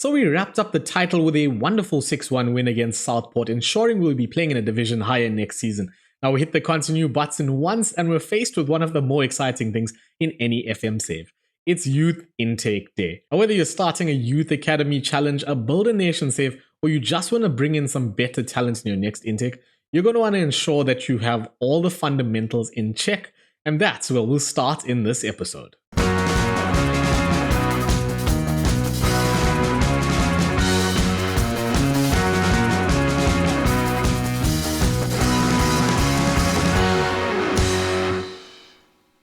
So we wrapped up the title with a wonderful 6-1 win against Southport, ensuring we'll be playing in a division higher next season. Now we hit the continue button once and we're faced with one of the more exciting things in any FM save. It's Youth Intake Day. Now whether you're starting a Youth Academy challenge, a Build a Nation save, or you just want to bring in some better talent in your next intake, you're going to want to ensure that you have all the fundamentals in check, and that's where we'll start in this episode.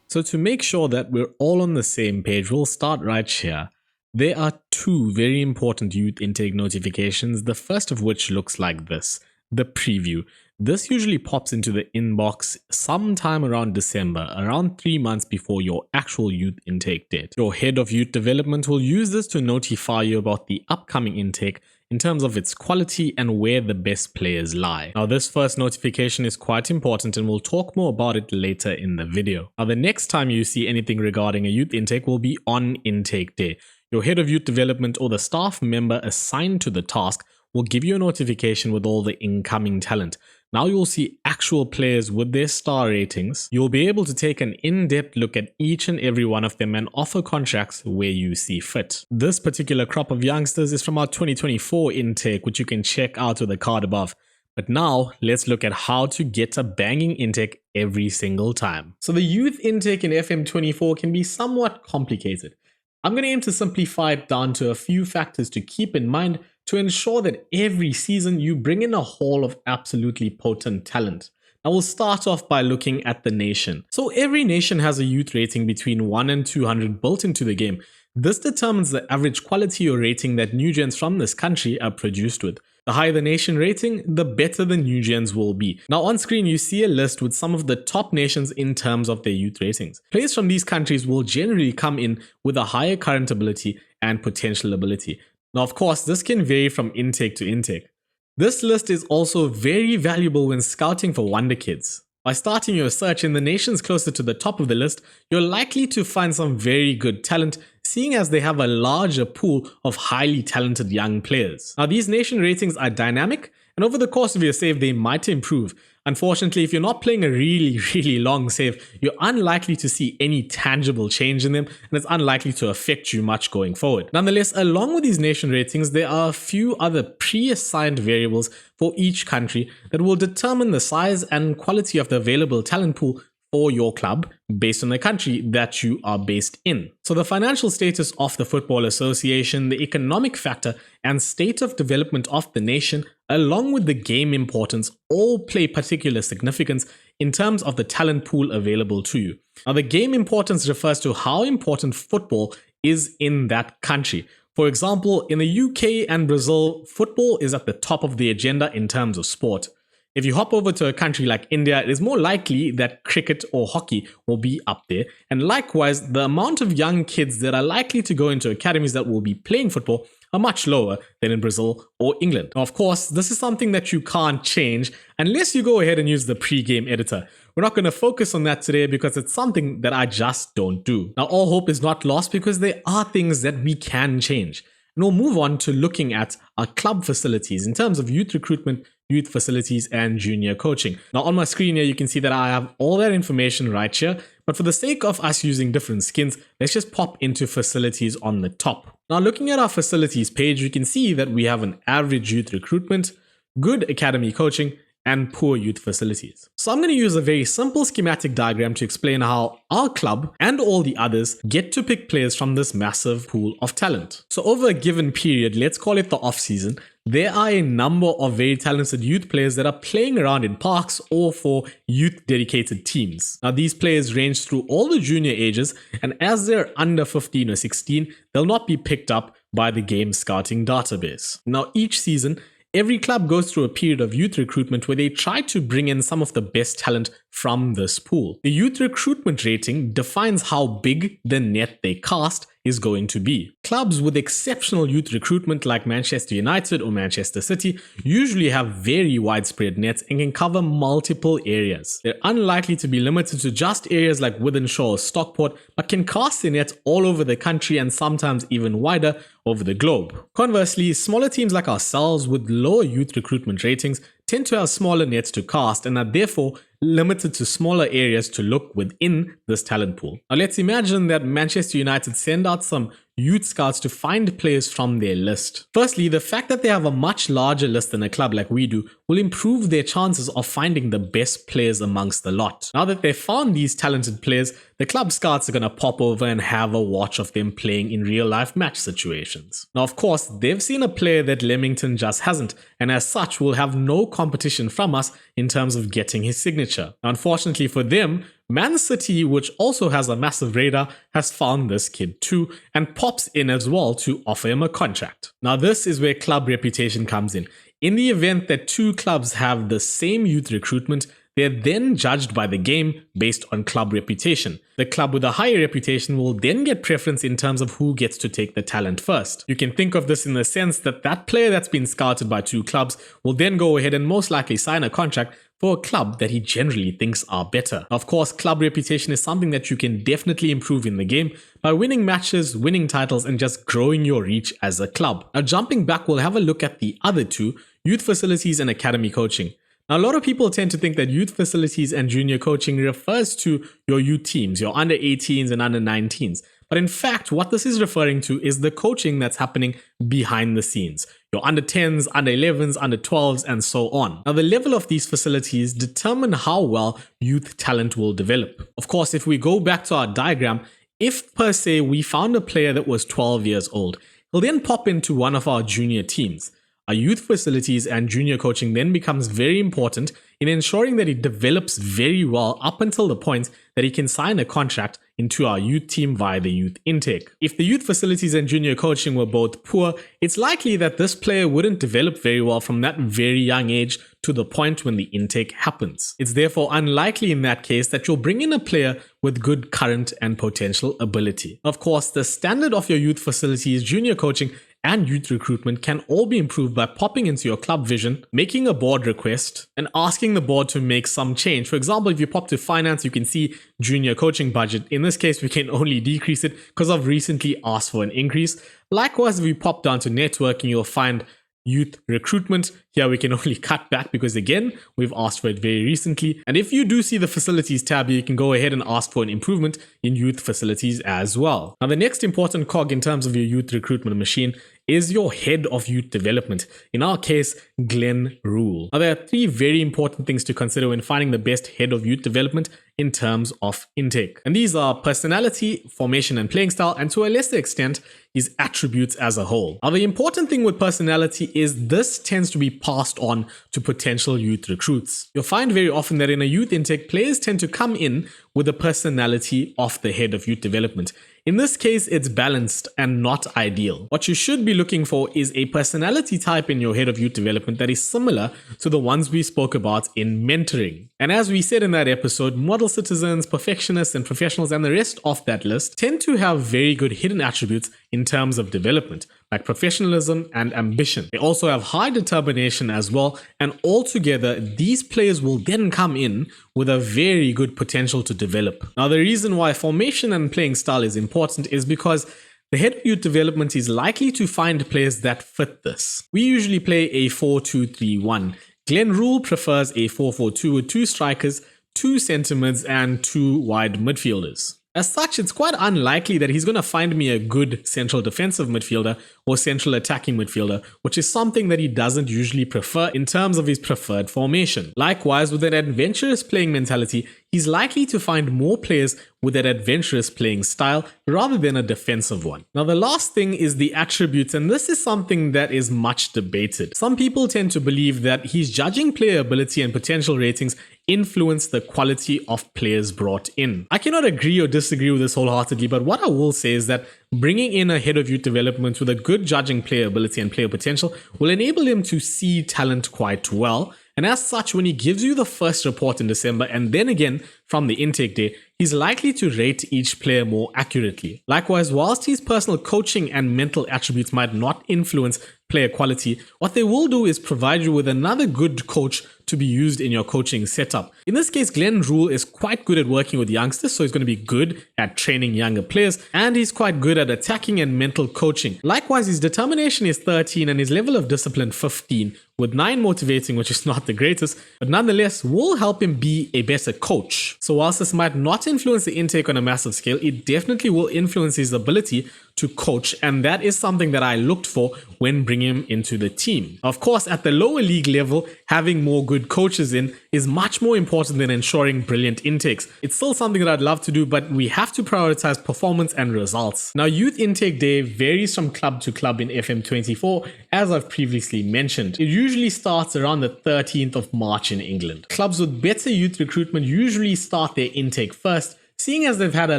So to make sure that we're all on the same page, we'll start right here. There are two very important youth intake notifications, the first of which looks like this, the preview. This usually pops into the inbox sometime around December, around 3 months before your actual youth intake date. Your head of youth development will use this to notify you about the upcoming intake in terms of its quality and where the best players lie. Now this first notification is quite important and we'll talk more about it later in the video. Now the next time you see anything regarding a youth intake will be on intake day. Your head of youth development or the staff member assigned to the task will give you a notification with all the incoming talent. Now you'll see actual players with their star ratings. You'll be able to take an in-depth look at each and every one of them and offer contracts where you see fit. This particular crop of youngsters is from our 2024 intake, which you can check out with the card above. But now let's look at how to get a banging intake every single time. So the youth intake in FM24 can be somewhat complicated. I'm going to aim to simplify it down to a few factors to keep in mind to ensure that every season you bring in a haul of absolutely potent talent. Now we'll start off by looking at the nation. So every nation has a youth rating between 1 and 200 built into the game. This determines the average quality or rating that new gens from this country are produced with. The higher the nation rating, the better the new gens will be. Now on screen you see a list with some of the top nations in terms of their youth ratings. Players from these countries will generally come in with a higher current ability and potential ability. Now of course this can vary from intake to intake. This list is also very valuable when scouting for wonder kids. By starting your search in the nations closer to the top of the list, you're likely to find some very good talent, seeing as they have a larger pool of highly talented young players. Now these nation ratings are dynamic, and over the course of your save they might improve. Unfortunately, if you're not playing a really long save, you're unlikely to see any tangible change in them, and it's unlikely to affect you much going forward. Nonetheless, along with these nation ratings, there are a few other pre-assigned variables for each country that will determine the size and quality of the available talent pool for your club based on the country that you are based in. So the financial status of the Football Association, the economic factor, and state of development of the nation, along with the game importance, all play particular significance in terms of the talent pool available to you. Now the game importance refers to how important football is in that country. For example, in the UK and Brazil, football is at the top of the agenda in terms of sport. If you hop over to a country like India, it is more likely that cricket or hockey will be up there. And likewise, the amount of young kids that are likely to go into academies that will be playing football are much lower than in Brazil or England. Now, of course, this is something that you can't change unless you go ahead and use the pre-game editor. We're not going to focus on that today because it's something that I just don't do. Now, all hope is not lost because there are things that we can change. And we'll move on to looking at our club facilities in terms of youth recruitment, youth facilities, and junior coaching. Now on my screen here, you can see that I have all that information right here, but for the sake of us using different skins, let's just pop into facilities on the top. Now looking at our facilities page, you can see that we have an average youth recruitment, good academy coaching, and poor youth facilities. So I'm going to use a very simple schematic diagram to explain how our club and all the others get to pick players from this massive pool of talent. So over a given period, let's call it the off season, there are a number of very talented youth players that are playing around in parks or for youth dedicated teams. Now these players range through all the junior ages, and as they're under 15 or 16, they'll not be picked up by the game scouting database. Now each season, every club goes through a period of youth recruitment where they try to bring in some of the best talent from this pool. The youth recruitment rating defines how big the net they cast is going to be. Clubs with exceptional youth recruitment like Manchester United or Manchester City usually have very widespread nets and can cover multiple areas. They're unlikely to be limited to just areas like Wythenshawe or Stockport, but can cast their nets all over the country and sometimes even wider over the globe. Conversely, smaller teams like ourselves with lower youth recruitment ratings tend to have smaller nets to cast and are therefore limited to smaller areas to look within this talent pool. Now let's imagine that Manchester United send out some youth scouts to find players from their list. Firstly, the fact that they have a much larger list than a club like we do will improve their chances of finding the best players amongst the lot. Now that they've found these talented players, the club scouts are going to pop over and have a watch of them playing in real life match situations. Now of course, they've seen a player that Leamington just hasn't, and as such will have no competition from us in terms of getting his signature. Now, unfortunately for them, Man City, which also has a massive radar, has found this kid too and pops in as well to offer him a contract. Now this is where club reputation comes in. In the event that two clubs have the same youth recruitment, they're then judged by the game based on club reputation. The club with a higher reputation will then get preference in terms of who gets to take the talent first. You can think of this in the sense that that player that's been scouted by two clubs will then go ahead and most likely sign a contract for a club that he generally thinks are better. Of course, club reputation is something that you can definitely improve in the game by winning matches, winning titles, and just growing your reach as a club. Now jumping back, we'll have a look at the other two, youth facilities and academy coaching. Now, a lot of people tend to think that youth facilities and junior coaching refers to your youth teams, your under 18s and under 19s. But in fact, what this is referring to is the coaching that's happening behind the scenes. Your under 10s, under 11s, under 12s, and so on. Now, the level of these facilities determine how well youth talent will develop. Of course, if we go back to our diagram, if per se we found a player that was 12 years old, he'll then pop into one of our junior teams. Our youth facilities and junior coaching then becomes very important in ensuring that he develops very well up until the point that he can sign a contract into our youth team via the youth intake. If the youth facilities and junior coaching were both poor, it's likely that this player wouldn't develop very well from that very young age to the point when the intake happens. It's therefore unlikely in that case that you'll bring in a player with good current and potential ability. Of course, the standard of your youth facilities, junior coaching, and youth recruitment can all be improved by popping into your club vision, making a board request, and asking the board to make some change. For example, if you pop to finance, you can see junior coaching budget. In this case, we can only decrease it because I've recently asked for an increase. Likewise, if you pop down to networking, you'll find youth recruitment. Here we can only cut back because again, we've asked for it very recently. And if you do see the facilities tab, you can go ahead and ask for an improvement in youth facilities as well. Now, the next important cog in terms of your youth recruitment machine is your head of youth development. In our case, Glenn Rule. Now, there are three very important things to consider when finding the best head of youth development in terms of intake. And these are personality, formation and playing style, and to a lesser extent, his attributes as a whole. Now, the important thing with personality is this tends to be passed on to potential youth recruits. You'll find very often that in a youth intake, players tend to come in with the personality of the head of youth development. In this case, it's balanced and not ideal. What you should be looking for is a personality type in your head of youth development that is similar to the ones we spoke about in mentoring. And as we said in that episode, model citizens, perfectionists, and professionals, and the rest of that list tend to have very good hidden attributes in terms of development, like professionalism and ambition. They also have high determination as well, and altogether, these players will then come in with a very good potential to develop. Now, the reason why formation and playing style is important is because the head of youth development is likely to find players that fit this. We usually play a 4-2-3-1. Glenn Rule prefers a 4-4-2 with 2 strikers, 2 centre mids, and 2 wide midfielders. As such, it's quite unlikely that he's going to find me a good central defensive midfielder or central attacking midfielder, which is something that he doesn't usually prefer in terms of his preferred formation. Likewise, with an adventurous playing mentality, he's likely to find more players with an adventurous playing style rather than a defensive one. Now, the last thing is the attributes, and this is something that is much debated. Some people tend to believe that he's judging player ability and potential ratings influence the quality of players brought in. I cannot agree or disagree with this wholeheartedly, but what I will say is that bringing in a head of youth development with a good judging player ability and player potential will enable him to see talent quite well. And as such, when he gives you the first report in December and then again from the intake day, he's likely to rate each player more accurately. Likewise, whilst his personal coaching and mental attributes might not influence player quality, what they will do is provide you with another good coach to be used in your coaching setup. In this case, Glenn Rule is quite good at working with youngsters, so he's going to be good at training younger players, and he's quite good at attacking and mental coaching. Likewise, his determination is 13 and his level of discipline 15, with 9 motivating, which is not the greatest, but nonetheless will help him be a better coach. So whilst this might not influence the intake on a massive scale, it definitely will influence his ability to coach, and that is something that I looked for when bringing him into the team. Of course, at the lower league level, having more good coaches in is much more important than ensuring brilliant intakes. It's still something that I'd love to do, but we have to prioritize performance and results. Now, youth intake day varies from club to club in FM24, as I've previously mentioned. It usually starts around the 13th of March in England. Clubs with better youth recruitment usually start their intake first, seeing as they've had a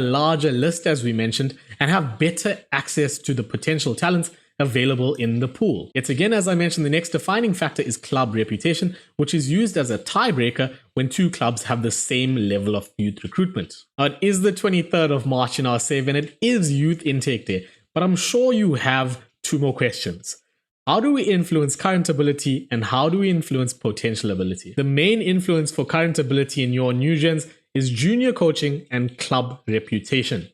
larger list, as we mentioned, and have better access to the potential talents available in the pool. Yet again, as I mentioned, the next defining factor is club reputation, which is used as a tiebreaker when two clubs have the same level of youth recruitment. Now, it is the 23rd of March in our save, and it is youth intake day, but I'm sure you have 2 more questions. How do we influence current ability, and how do we influence potential ability? The main influence for current ability in your new gens is junior coaching and club reputation.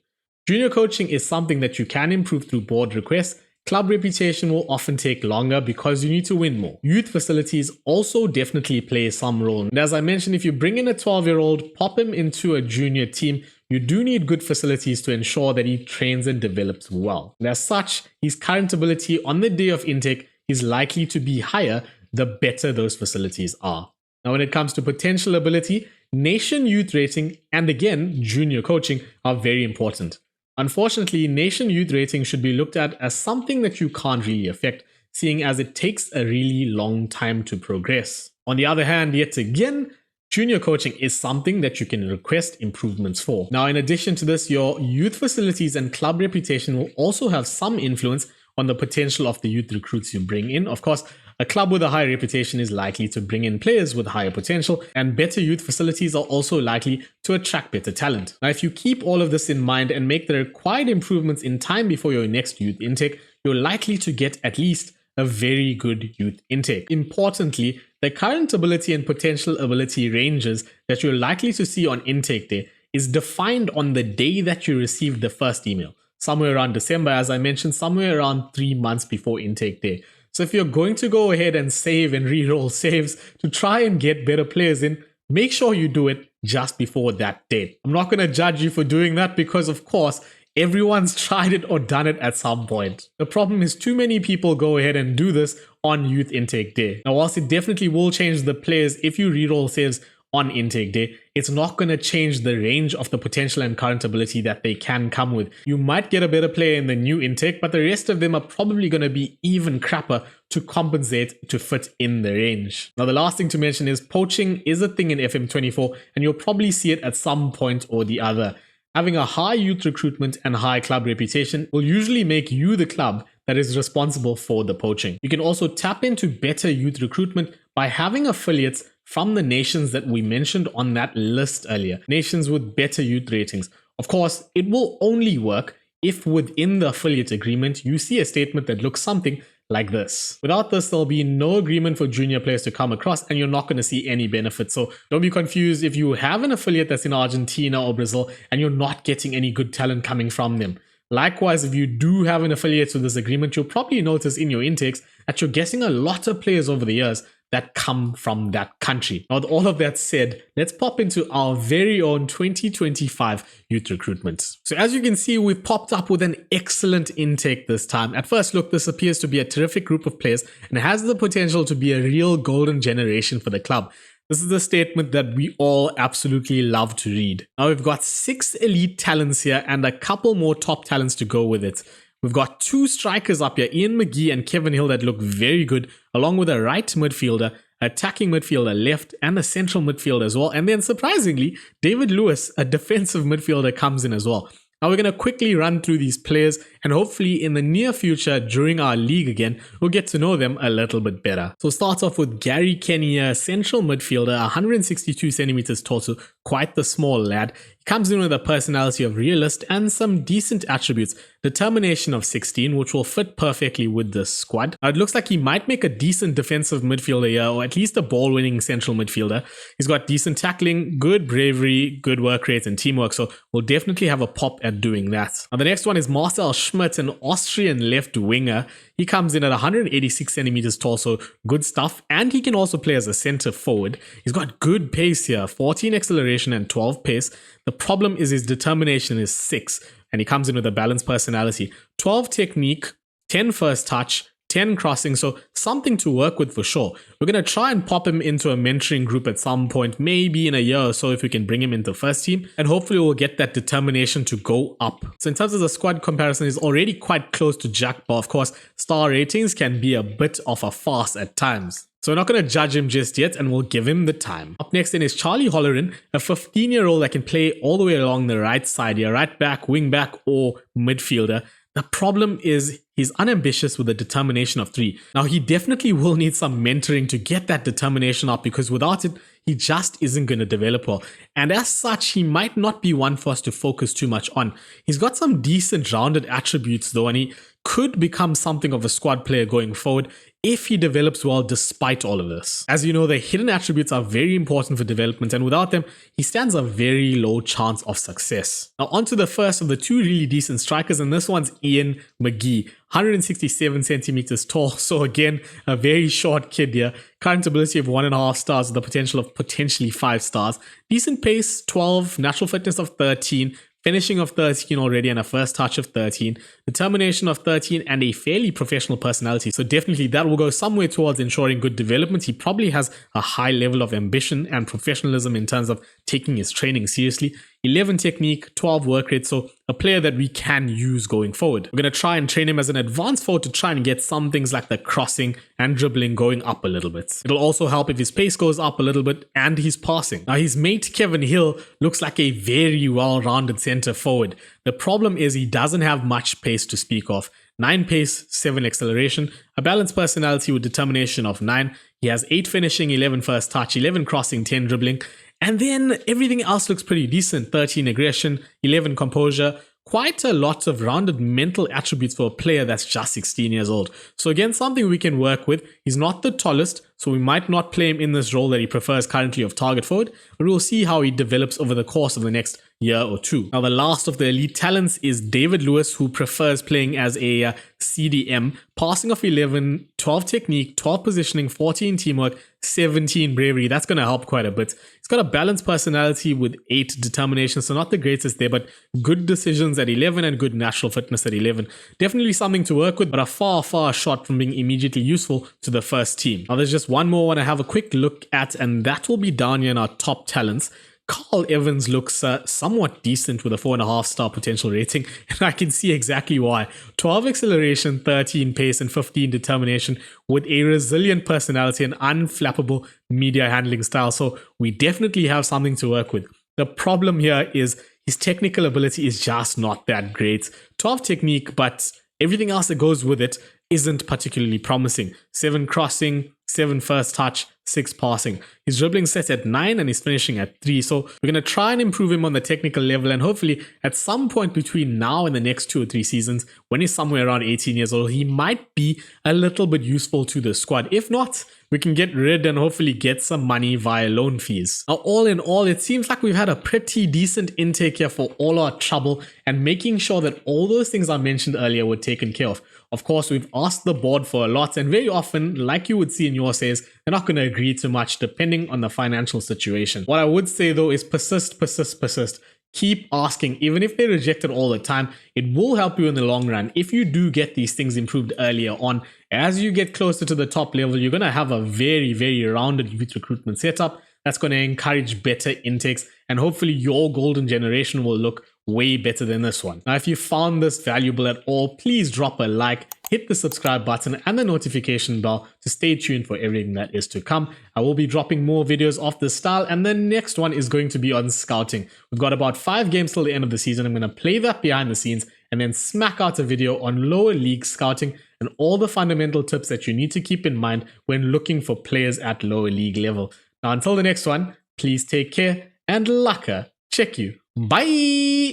Junior coaching is something that you can improve through board requests. Club reputation will often take longer because you need to win more. Youth facilities also definitely play some role. And as I mentioned, if you bring in a 12-year-old, pop him into a junior team, you do need good facilities to ensure that he trains and develops well. And as such, his current ability on the day of intake is likely to be higher the better those facilities are. Now, when it comes to potential ability, nation youth rating and again, junior coaching are very important. Unfortunately, nation youth rating should be looked at as something that you can't really affect, seeing as it takes a really long time to progress. On the other hand, yet again, junior coaching is something that you can request improvements for. Now, in addition to this, your youth facilities and club reputation will also have some influence on the potential of the youth recruits you bring in. Of course, a club with a high reputation is likely to bring in players with higher potential, and better youth facilities are also likely to attract better talent. Now, if you keep all of this in mind and make the required improvements in time before your next youth intake, you're likely to get at least a very good youth intake. Importantly, the current ability and potential ability ranges that you're likely to see on intake day is defined on the day that you received the first email. Somewhere around December, as I mentioned, somewhere around 3 months before intake day. So if you're going to go ahead and save and re-roll saves to try and get better players in, make sure you do it just before that date. I'm not going to judge you for doing that because, of course, everyone's tried it or done it at some point. The problem is too many people go ahead and do this on youth intake day. Now, whilst it definitely will change the players if you re-roll saves on intake day, it's not going to change the range of the potential and current ability that they can come with. You might get a better player in the new intake, but the rest of them are probably going to be even crapper to compensate to fit in the range. Now, the last thing to mention is poaching is a thing in FM24, and you'll probably see it at some point or the other. Having a high youth recruitment and high club reputation will usually make you the club that is responsible for the poaching. You can also tap into better youth recruitment by having affiliates from the nations that we mentioned on that list earlier, nations with better youth ratings. Of course, it will only work if within the affiliate agreement you see a statement that looks something like this. Without this, there'll be no agreement for junior players to come across, and you're not going to see any benefit. So don't be confused if you have an affiliate that's in Argentina or Brazil and you're not getting any good talent coming from them. Likewise, if you do have an affiliate with this agreement, you'll probably notice in your intakes that you're getting a lot of players over the years that come from that country. Now, with all of that said, let's pop into our very own 2025 youth recruitment. So as you can see, we've popped up with an excellent intake this time. At first look, this appears to be a terrific group of players and has the potential to be a real golden generation for the club. This is a statement that we all absolutely love to read. Now, we've got 6 elite talents here and a couple more top talents to go with it. We've got 2 strikers up here, Ian McGee and Kevin Hill, that look very good, along with a right midfielder, attacking midfielder left, and a central midfielder as well. And then surprisingly, David Lewis, a defensive midfielder, comes in as well. Now we're going to quickly run through these players, and hopefully in the near future during our league again, we'll get to know them a little bit better. So starts off with Gary Kenny, a central midfielder, 162 centimeters tall, quite the small lad. He comes in with a personality of realist and some decent attributes. Determination of 16, which will fit perfectly with this squad. It looks like he might make a decent defensive midfielder here, or at least a ball-winning central midfielder. He's got decent tackling, good bravery, good work rate, and teamwork, so we'll definitely have a pop at doing that. Now, the next one is Marcel Schmidt, an Austrian left winger. He comes in at 186 centimeters tall, so good stuff, and he can also play as a center forward. He's got good pace here, 14 acceleration and 12 pace. The problem is his determination is 6, and he comes in with a balanced personality. 12 technique, 10 first touch, 10 crossing, so something to work with for sure. We're going to try and pop him into a mentoring group at some point, maybe in a year or so if we can bring him into first team, and hopefully we'll get that determination to go up. So in terms of the squad comparison, he's already quite close to Jack, but of course, star ratings can be a bit of a farce at times. So we're not going to judge him just yet, and we'll give him the time. Up next then is Charlie Hollerin, a 15-year-old that can play all the way along the right side here, right back, wing back, or midfielder. The problem is he's unambitious with a determination of 3. Now, he definitely will need some mentoring to get that determination up, because without it, he just isn't going to develop well. And as such, he might not be one for us to focus too much on. He's got some decent rounded attributes though, and he could become something of a squad player going forward if he develops well despite all of this. As you know, the hidden attributes are very important for development, and without them, he stands a very low chance of success. Now on to the first of the 2 really decent strikers, and this one's Ian McGee. 167 centimeters tall, so again, a very short kid here. Current ability of 1.5 stars with the potential of potentially 5 stars. Decent pace, 12, natural fitness of 13, finishing of 13 already, and a first touch of 13, determination of 13, and a fairly professional personality. So definitely that will go somewhere towards ensuring good development. He probably has a high level of ambition and professionalism in terms of taking his training seriously. 11 technique, 12 work rate, so a player that we can use going forward. We're going to try and train him as an advanced forward to try and get some things like the crossing and dribbling going up a little bit. It'll also help if his pace goes up a little bit and his passing. Now his mate Kevin Hill looks like a very well-rounded center forward. The problem is he doesn't have much pace to speak of. 9 pace, 7 acceleration, a balanced personality with determination of 9. He has 8 finishing, 11 first touch, 11 crossing, 10 dribbling. And then everything else looks pretty decent. 13 aggression, 11 composure, quite a lot of rounded mental attributes for a player that's just 16 years old. So again, something we can work with. He's not the tallest, so we might not play him in this role that he prefers currently of target forward, but we'll see how he develops over the course of the next year or 2. Now, the last of the elite talents is David Lewis, who prefers playing as a CDM, passing of 11, 12 technique, 12 positioning, 14 teamwork, 17 bravery. That's going to help quite a bit. He's got a balanced personality with 8 determination, so not the greatest there, but good decisions at 11 and good natural fitness at 11. Definitely something to work with, but a far shot from being immediately useful to the first team. Now, there's just one more I want to have a quick look at, and that will be down here in our top talents. Carl Evans looks somewhat decent with a 4.5 star potential rating, and I can see exactly why. 12 acceleration, 13 pace, and 15 determination with a resilient personality and unflappable media handling style. So we definitely have something to work with. The problem here is his technical ability is just not that great. 12 technique, but everything else that goes with it isn't particularly promising. 7 crossing, 7 first touch, 6 passing. His dribbling set at 9 and he's finishing at 3. So we're going to try and improve him on the technical level, and hopefully at some point between now and the next 2 or 3 seasons, when he's somewhere around 18 years old, he might be a little bit useful to the squad. If not, we can get rid and hopefully get some money via loan fees. Now, all in all, it seems like we've had a pretty decent intake here for all our trouble and making sure that all those things I mentioned earlier were taken care of. Of course, we've asked the board for a lot, and very often, like you would see in your says, they're not going to agree to much depending on the financial situation. What I would say though is persist. Keep asking. Even if they reject it all the time, it will help you in the long run. If you do get these things improved earlier on, as you get closer to the top level, you're going to have a very rounded youth recruitment setup that's going to encourage better intakes, and hopefully your golden generation will look way better than this one. Now, if you found this valuable at all, please drop a like, hit the subscribe button and the notification bell to stay tuned for everything that is to come. I will be dropping more videos of this style, and the next one is going to be on scouting. We've got about 5 games till the end of the season. I'm going to play that behind the scenes and then smack out a video on lower league scouting and all the fundamental tips that you need to keep in mind when looking for players at lower league level. Now, until the next one, please take care and laka. Check you. Bye!